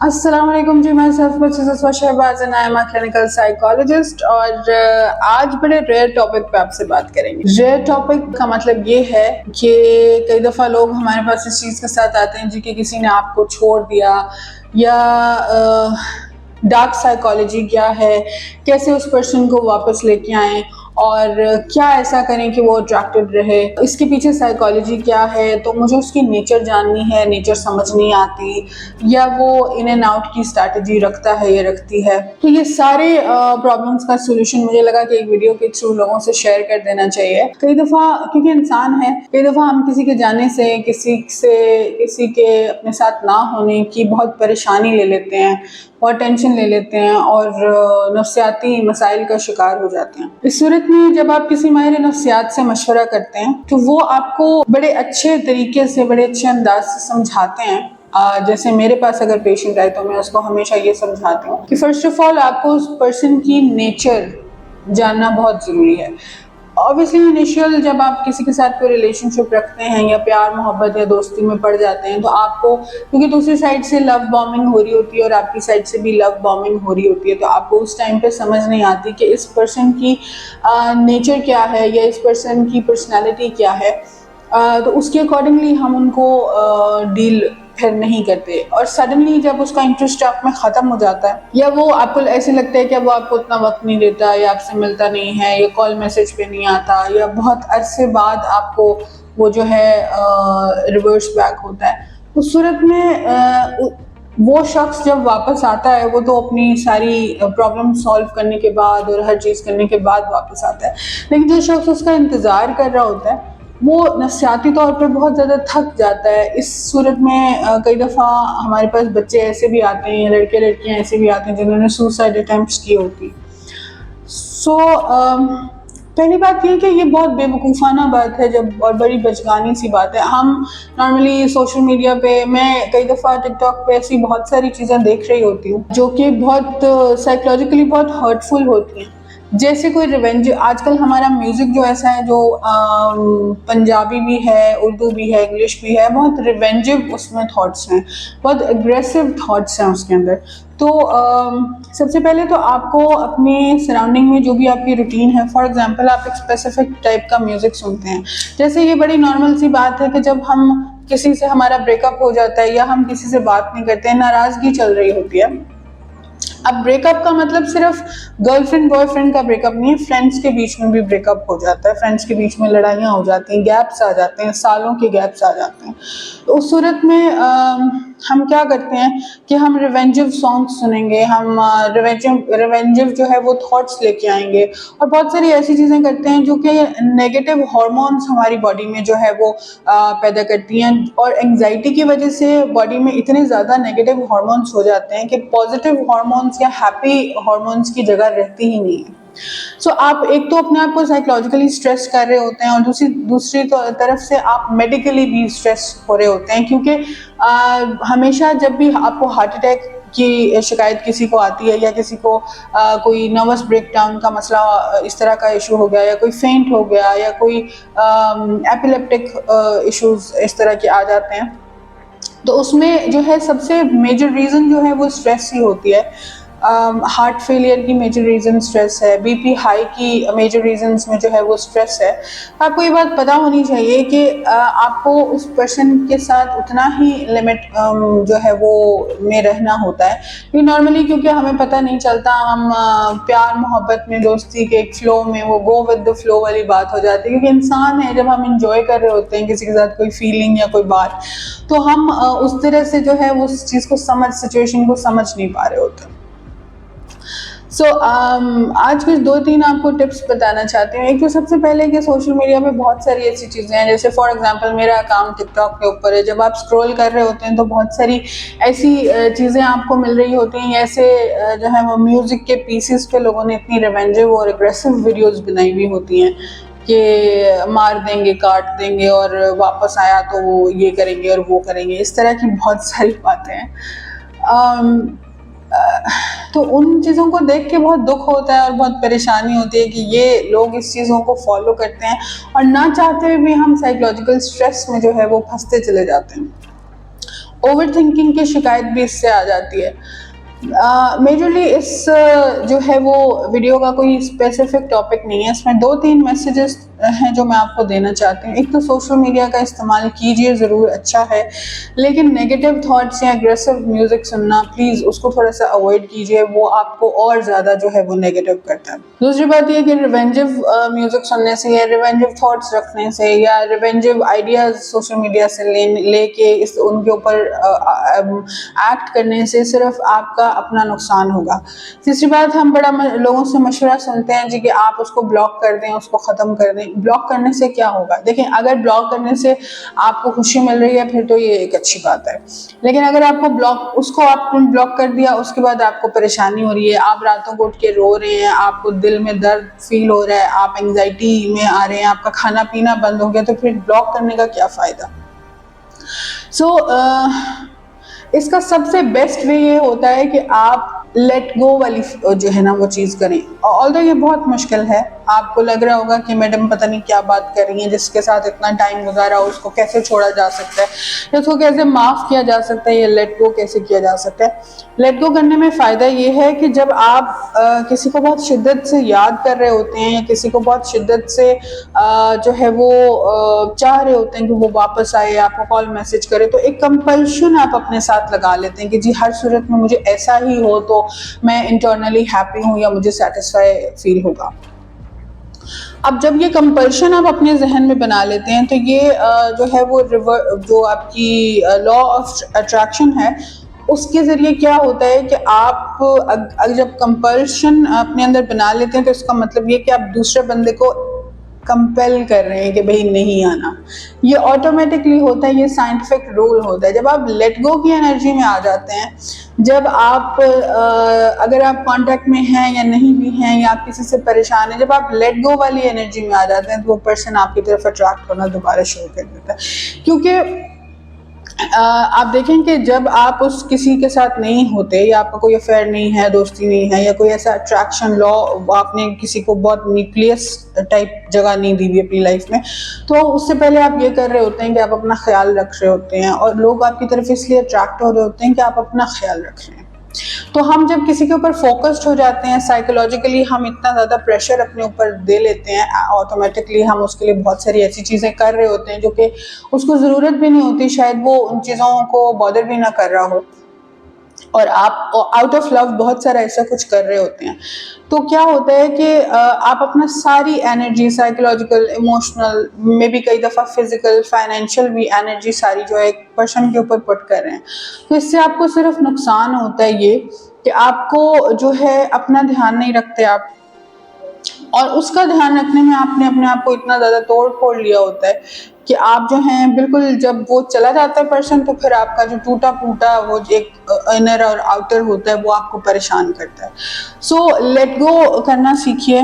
अस्सलाम वालेकुम जी, मैं Salfa Shahbaz and I am a clinical psychologist. और आज बड़े रेयर टॉपिक पे आपसे बात करेंगे। रेयर टॉपिक का मतलब ये है कि कई दफ़ा लोग हमारे पास इस चीज़ के साथ आते हैं जी कि किसी ने आपको छोड़ दिया, या डार्क साइकोलॉजी क्या है, कैसे उस पर्सन को वापस लेके आएं और क्या ऐसा करें कि वो अट्रैक्टेड रहे, इसके पीछे साइकोलॉजी क्या है। तो मुझे उसकी नेचर जाननी है, नेचर समझ नहीं आती, या वो इन एंड आउट की स्ट्रैटेजी रखता है या रखती है। तो ये सारे प्रॉब्लम्स का सोल्यूशन मुझे लगा कि एक वीडियो के थ्रू लोगों से शेयर कर देना चाहिए। कई दफ़ा क्योंकि इंसान है, कई दफ़ा हम किसी के जाने से, किसी के अपने साथ ना होने की बहुत परेशानी ले लेते हैं, बहुत टेंशन ले लेते हैं और नफ्सियाती मसाइल का शिकार हो जाते हैं। इस सूरत में जब आप किसी माहिर नफ्सियात से मशवरा करते हैं तो वो आपको बड़े अच्छे तरीके से, बड़े अच्छे अंदाज से समझाते हैं। जैसे मेरे पास अगर पेशेंट आए तो मैं उसको हमेशा ये समझाती हूँ कि फर्स्ट ऑफ ऑल आपको उस पर्सन की नेचर जानना बहुत ज़रूरी है। ऑब्वियसली इनिशियल जब आप किसी के साथ कोई रिलेशनशिप रखते हैं या प्यार मोहब्बत या दोस्ती में पड़ जाते हैं तो आपको, क्योंकि दूसरी साइड से लव बॉम्बिंग हो रही होती है और आपकी साइड से भी लव बॉम्बिंग हो रही होती है, तो आपको उस टाइम पे समझ नहीं आती कि इस पर्सन की नेचर क्या है या इस पर्सन की पर्सनैलिटी क्या है। तो उसके अकॉर्डिंगली हम उनको डील फिर नहीं करते। और सडनली जब उसका इंटरेस्ट आप में ख़त्म हो जाता है या वो आपको ऐसे लगता है कि वो आपको उतना वक्त नहीं देता या आपसे मिलता नहीं है या कॉल मैसेज पे नहीं आता या बहुत अरसे बाद आपको वो जो है रिवर्स बैक होता है, उस सूरत में वो शख्स जब वापस आता है वो तो अपनी सारी प्रॉब्लम सॉल्व करने के बाद और हर चीज़ करने के बाद वापस आता है। लेकिन जो शख्स उसका इंतज़ार कर रहा होता है वो नफ्सियाती तौर पे बहुत ज़्यादा थक जाता है। इस सूरत में कई दफ़ा हमारे पास बच्चे ऐसे भी आते हैं, लड़के लड़कियां ऐसे भी आते हैं जिन्होंने सुसाइड अटैम्प्ट्स की होती। सो पहली बात ये कि ये बहुत बेवकूफ़ाना बात है जब, और बड़ी बचगानी सी बात है। हम नॉर्मली सोशल मीडिया पे, मैं कई दफ़ा टिकटॉक पे ऐसी बहुत सारी चीज़ें देख रही होती हूँ जो कि बहुत साइकोलॉजिकली बहुत हर्टफुल होती हैं। जैसे कोई रिवेंज, आजकल हमारा म्यूज़िक जो ऐसा है जो पंजाबी भी है, उर्दू भी है, इंग्लिश भी है, बहुत रिवेंजिव उसमें थॉट्स हैं, बहुत एग्रेसिव थॉट्स हैं उसके अंदर। तो सबसे पहले तो आपको अपने सराउंडिंग में जो भी आपकी रूटीन है, फॉर एग्जांपल आप एक स्पेसिफिक टाइप का म्यूज़िक सुनते हैं। जैसे ये बड़ी नॉर्मल सी बात है कि जब हम किसी से, हमारा ब्रेकअप हो जाता है या हम किसी से बात नहीं करते हैं, नाराज़गी चल रही होती है। अब ब्रेकअप का मतलब सिर्फ गर्लफ्रेंड बॉयफ्रेंड का ब्रेकअप नहीं है, फ्रेंड्स के बीच में भी ब्रेकअप हो जाता है, फ्रेंड्स के बीच में लड़ाइयाँ हो जाती हैं, गैप्स आ जाते हैं, सालों के गैप्स आ जाते हैं। तो उस सूरत में हम क्या करते हैं कि हम रिवेंजिव सॉन्ग्स सुनेंगे, हम रिवेंजिव जो है वो थॉट्स लेके आएंगे और बहुत सारी ऐसी चीज़ें करते हैं जो कि नेगेटिव हार्मोन्स हमारी बॉडी में जो है वो पैदा करती हैं। और एंग्जाइटी की वजह से बॉडी में इतने ज़्यादा नेगेटिव हार्मोन्स हो जाते हैं कि पॉजिटिव हार्मोन्स या हैप्पी हार्मोन्स की जगह रहती ही नहीं है। आप एक तो अपने आप को साइकोलॉजिकली स्ट्रेस कर रहे होते हैं और दूसरी तरफ से आप मेडिकली भी स्ट्रेस हो रहे होते हैं, क्योंकि हमेशा जब भी आपको हार्ट अटैक की शिकायत किसी को आती है या किसी को कोई नर्वस ब्रेकडाउन का मसला, इस तरह का इशू हो गया या कोई फेंट हो गया या कोई एपिलेप्टिक इश्यूज इस तरह के आ जाते हैं, तो उसमें जो है सबसे मेजर रीज़न जो है वो स्ट्रेस ही होती है। हार्ट फेलियर की मेजर रीज़न स्ट्रेस है, बीपी हाई की मेजर रीजंस में जो है वो स्ट्रेस है। आपको ये बात पता होनी चाहिए कि आपको उस पर्सन के साथ उतना ही लिमिट जो है वो में रहना होता है, क्योंकि नॉर्मली क्योंकि हमें पता नहीं चलता, हम प्यार मोहब्बत में, दोस्ती के एक फ्लो में, वो गो विद द फ्लो वाली बात हो जाती है। क्योंकि इंसान है, जब हम इंजॉय कर रहे होते हैं किसी के साथ कोई फीलिंग या कोई बात, तो हम उस तरह से जो है वो उस चीज़ को सिचुएशन को समझ नहीं पा रहे होते। आज कुछ 2-3 आपको टिप्स बताना चाहती हूँ। एक तो सबसे पहले कि सोशल मीडिया पे बहुत सारी ऐसी चीज़ें हैं, जैसे फॉर एग्जांपल मेरा अकाउंट टिकटॉक के ऊपर है। जब आप स्क्रॉल कर रहे होते हैं तो बहुत सारी ऐसी चीज़ें आपको मिल रही होती हैं, ऐसे जो है वो म्यूज़िक के पीसेस पे लोगों ने इतनी रिवेंजिव और एग्रेसिव वीडियोस बनाई हुई होती हैं कि मार देंगे, काट देंगे और वापस आया तो वो ये करेंगे और वो करेंगे, इस तरह की बहुत सारी बातें हैं। तो उन चीज़ों को देख के बहुत दुख होता है और बहुत परेशानी होती है कि ये लोग इस चीज़ों को फॉलो करते हैं और ना चाहते हुए भी हम साइकोलॉजिकल स्ट्रेस में जो है वो फंसते चले जाते हैं। ओवर थिंकिंग की शिकायत भी इससे आ जाती है। मेजरली इस जो है वो वीडियो का कोई स्पेसिफिक टॉपिक नहीं है, इसमें 2-3 मैसेजेस हैं जो मैं आपको देना चाहती हूँ। एक तो सोशल मीडिया का इस्तेमाल कीजिए, ज़रूर अच्छा है, लेकिन नेगेटिव थॉट्स या एग्रेसिव म्यूज़िक सुनना प्लीज़ उसको थोड़ा सा अवॉइड कीजिए, वो आपको और ज़्यादा जो है वो नेगेटिव करता है। दूसरी बात ये कि रिवेंजिव म्यूज़िक सुनने से या रिवेंजिव थॉट्स रखने से या रिवेंजिव आइडियाज़ सोशल मीडिया से लेके इस उनके ऊपर एक्ट करने से सिर्फ आपका अपना नुकसान होगा। तीसरी बात, हम बड़ा लोगों से मशवरा सुनते हैं जी कि आप उसको ब्लॉक कर दें, उसको ख़त्म कर दें। ब्लॉक करने से क्या होगा? देखिए, अगर ब्लॉक करने से आपको खुशी मिल रही है फिर तो ये एक अच्छी बात है, लेकिन अगर आपको उसको आपने ब्लॉक कर दिया, उसके बाद आपको परेशानी हो रही है, आप रातों को उठ के रो रहे हैं, आपको दिल में दर्द फील हो रहा है, आप एंग्जाइटी में आ रहे हैं, आपका खाना पीना बंद हो गया, तो फिर ब्लॉक करने का क्या फ़ायदा? इसका सबसे बेस्ट वे ये होता है कि आप लेट गो वाली जो है ना वो चीज़ करें। ऑल्दो ये बहुत मुश्किल है, आपको लग रहा होगा कि मैडम पता नहीं क्या बात कर रही हैं, जिसके साथ इतना टाइम गुजारा उसको कैसे छोड़ा जा सकता है, या उसको कैसे माफ़ किया जा सकता है, या लेट गो कैसे किया जा सकता है। लेट गो करने में फ़ायदा ये है कि जब आप किसी को बहुत शिद्दत से याद कर रहे होते हैं या किसी को बहुत शिद्दत से जो है वो चाह रहे होते हैं कि वो वापस आए, आपको कॉल मैसेज करे, तो एक कंपल्शन आप अपने साथ लगा लेते हैं कि जी हर सूरत में मुझे ऐसा ही हो तो मैं इंटरनली हैप्पी हूँ या मुझे सेटिस्फाई फील होगा। अब जब ये कंपल्शन आप अपने जहन में बना लेते हैं तो ये जो है वो जो आपकी लॉ ऑफ अट्रैक्शन है उसके ज़रिए क्या होता है कि आप जब कंपल्शन अपने अंदर बना लेते हैं तो इसका मतलब ये कि आप दूसरे बंदे को कंपेल कर रहे हैं कि भाई नहीं आना। ये ऑटोमेटिकली होता है, ये साइंटिफिक रूल होता है। जब आप लेट गो की एनर्जी में आ जाते हैं, जब आप अगर आप कांटेक्ट में हैं या नहीं भी हैं या आप किसी से परेशान हैं, जब आप लेट गो वाली एनर्जी में आ जाते हैं तो वो पर्सन आपकी तरफ अट्रैक्ट होना दोबारा शुरू कर देता है। क्योंकि आप देखें कि जब आप उस किसी के साथ नहीं होते या आपका कोई अफेयर नहीं है, दोस्ती नहीं है या कोई ऐसा अट्रैक्शन लॉ आपने किसी को बहुत न्यूक्लियस टाइप जगह नहीं दी हुई अपनी लाइफ में, तो उससे पहले आप ये कर रहे होते हैं कि आप अपना ख्याल रख रहे होते हैं और लोग आपकी तरफ इसलिए अट्रैक्ट हो रहे होते हैं कि आप अपना ख्याल रख रहे हैं। तो हम जब किसी के ऊपर फोकस्ड हो जाते हैं, साइकोलॉजिकली हम इतना ज़्यादा प्रेशर अपने ऊपर दे लेते हैं, ऑटोमेटिकली हम उसके लिए बहुत सारी ऐसी चीज़ें कर रहे होते हैं जो कि उसको ज़रूरत भी नहीं होती, शायद वो उन चीज़ों को बॉदर भी ना कर रहा हो और आप आउट ऑफ लव बहुत सारा ऐसा कुछ कर रहे होते हैं। तो क्या होता है कि आप अपना सारी energy, psychological, emotional, may be कई दफ़ा फिजिकल, फाइनेंशियल भी एनर्जी सारी जो है एक पर्सन के ऊपर पुट कर रहे हैं। तो इससे आपको सिर्फ नुकसान होता है ये कि आपको जो है अपना ध्यान नहीं रखते आप, और उसका ध्यान रखने में आपने अपने आप को इतना ज़्यादा तोड़ फोड़ लिया होता है कि आप जो हैं बिल्कुल, जब वो चला जाता है पर्सन तो फिर आपका जो टूटा फूटा वो एक इनर और आउटर होता है वो आपको परेशान करता है। सो लेट गो करना सीखिए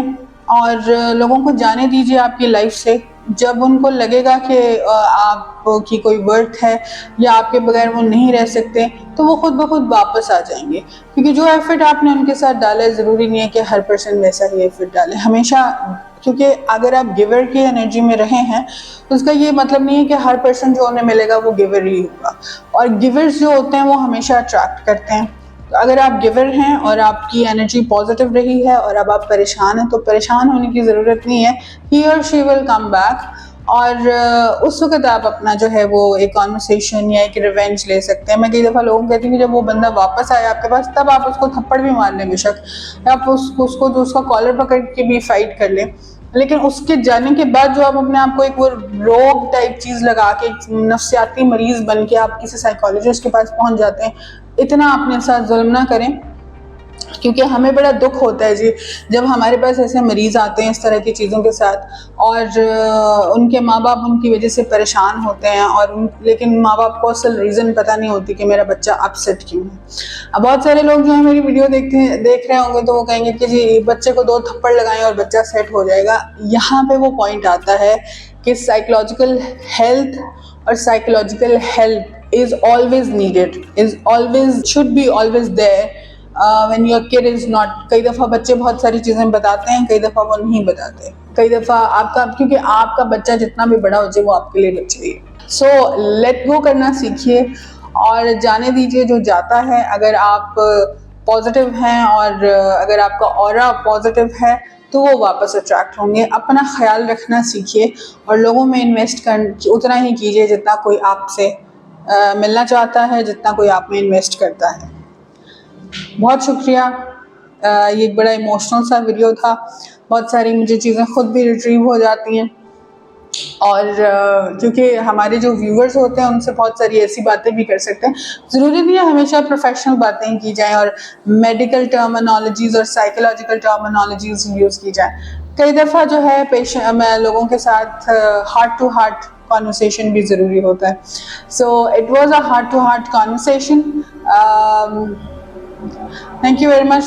और लोगों को जाने दीजिए आपकी लाइफ से। जब उनको लगेगा कि आपकी कोई वर्थ है या आपके बगैर वो नहीं रह सकते, तो वो खुद ब खुद वापस आ जाएंगे, क्योंकि जो एफर्ट आपने उनके साथ डाला है, ज़रूरी नहीं है कि हर पर्सन वैसा ही एफर्ट डाले हमेशा। क्योंकि अगर आप गिवर की एनर्जी में रहे हैं तो उसका ये मतलब नहीं है कि हर पर्सन जो उन्हें मिलेगा वो गिवर ही होगा, और गिवर्स जो होते हैं वो हमेशा अट्रैक्ट करते हैं। तो अगर आप गिवर हैं और आपकी एनर्जी पॉजिटिव रही है और अब आप परेशान हैं, तो परेशान होने की ज़रूरत नहीं है, ही और शी विल कम बैक। और उस वक्त आप अपना जो है वो एक कॉन्वर्सेशन या एक रिवेंज ले सकते हैं। मैं कई दफ़ा लोगों को कहती हूँ कि जब वो बंदा वापस आए आपके पास, तब आप उसको थप्पड़ भी मार लें, बेशक आप उसको जो उसका कॉलर पकड़ के भी फाइट कर लें, लेकिन उसके जाने के बाद जो आप अपने आप को एक वो रोग टाइप चीज़ लगा के नफ्सियाती मरीज बन के आप किसी साइकोलॉजिस्ट के पास पहुंच जाते हैं, इतना अपने साथ जुल्म ना करें। क्योंकि हमें बड़ा दुख होता है जी जब हमारे पास ऐसे मरीज आते हैं इस तरह की चीज़ों के साथ, और उनके माँ बाप उनकी वजह से परेशान होते हैं, और लेकिन माँ बाप को असल रीज़न पता नहीं होती कि मेरा बच्चा अपसेट क्यों है। अब बहुत सारे लोग जो है मेरी वीडियो देख रहे होंगे तो वो कहेंगे कि जी बच्चे को 2 थप्पड़ लगाएं और बच्चा सेट हो जाएगा। यहाँ पे वो पॉइंट आता है कि साइकोलॉजिकल हेल्थ और psychological help is always needed, should be always there when your kid is not। कई दफ़ा बच्चे बहुत सारी चीज़ें बताते हैं, कई दफ़ा वो नहीं बताते, कई दफ़ा क्योंकि आपका बच्चा जितना भी बड़ा हो जाए वो आपके लिए बच्चा ही है। सो लेट गो करना सीखिए और जाने दीजिए जो जाता है। अगर आप पॉजिटिव हैं और अगर आपका ऑरा पॉजिटिव है तो वो वापस अट्रैक्ट होंगे। अपना ख्याल रखना सीखिए और लोगों में इन्वेस्ट कर उतना ही कीजिए जितना कोई आपसे मिलना चाहता है, जितना कोई आप में इन्वेस्ट करता है। बहुत शुक्रिया। ये एक बड़ा इमोशनल सा वीडियो था। बहुत सारी मुझे चीज़ें खुद भी रिट्रीव हो जाती हैं और क्योंकि हमारे जो व्यूअर्स होते हैं उनसे बहुत सारी ऐसी बातें भी कर सकते हैं। ज़रूरी नहीं है हमेशा प्रोफेशनल बातें की जाएं और मेडिकल टर्मिनोलॉजीज़ और साइकोलॉजिकल टर्मिनोलॉजीज़ यूज़ की जाएं। कई दफ़ा जो है लोगों के साथ हार्ट टू हार्ट कॉन्वर्सेशन भी ज़रूरी होता है। So it was a heart to heart conversation. Thank you very much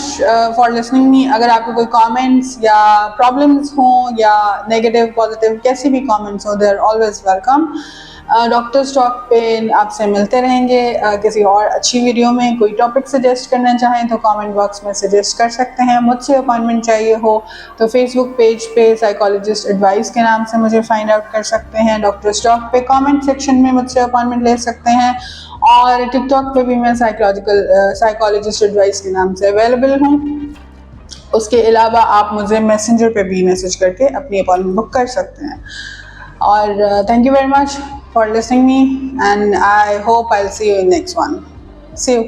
for listening me. अगर आपको कोई कमेंट्स या प्रॉब्लम्स हों या नेगेटिव पॉजिटिव कैसी भी कमेंट्स हो, they are always welcome. Doctors talk पे आपसे मिलते रहेंगे किसी और अच्छी वीडियो में। कोई टॉपिक सजेस्ट करना चाहें तो कमेंट बॉक्स में सजेस्ट कर सकते हैं। मुझसे अपॉइंटमेंट चाहिए हो तो फेसबुक पेज पे साइकोलॉजिस्ट एडवाइस के नाम से मुझे फाइंड आउट कर सकते हैं। डॉक्टर्स टॉक पे कमेंट सेक्शन में मुझसे अपॉइंटमेंट ले सकते हैं और टिकटॉक पे भी मैं साइकोलॉजिस्ट एडवाइस के नाम से अवेलेबल हूँ। उसके अलावा आप मुझे मैसेंजर पे भी मैसेज करके अपनी अपॉइंटमेंट बुक कर सकते हैं। और thank you very much for listening me and I hope I will see you in next one. See you.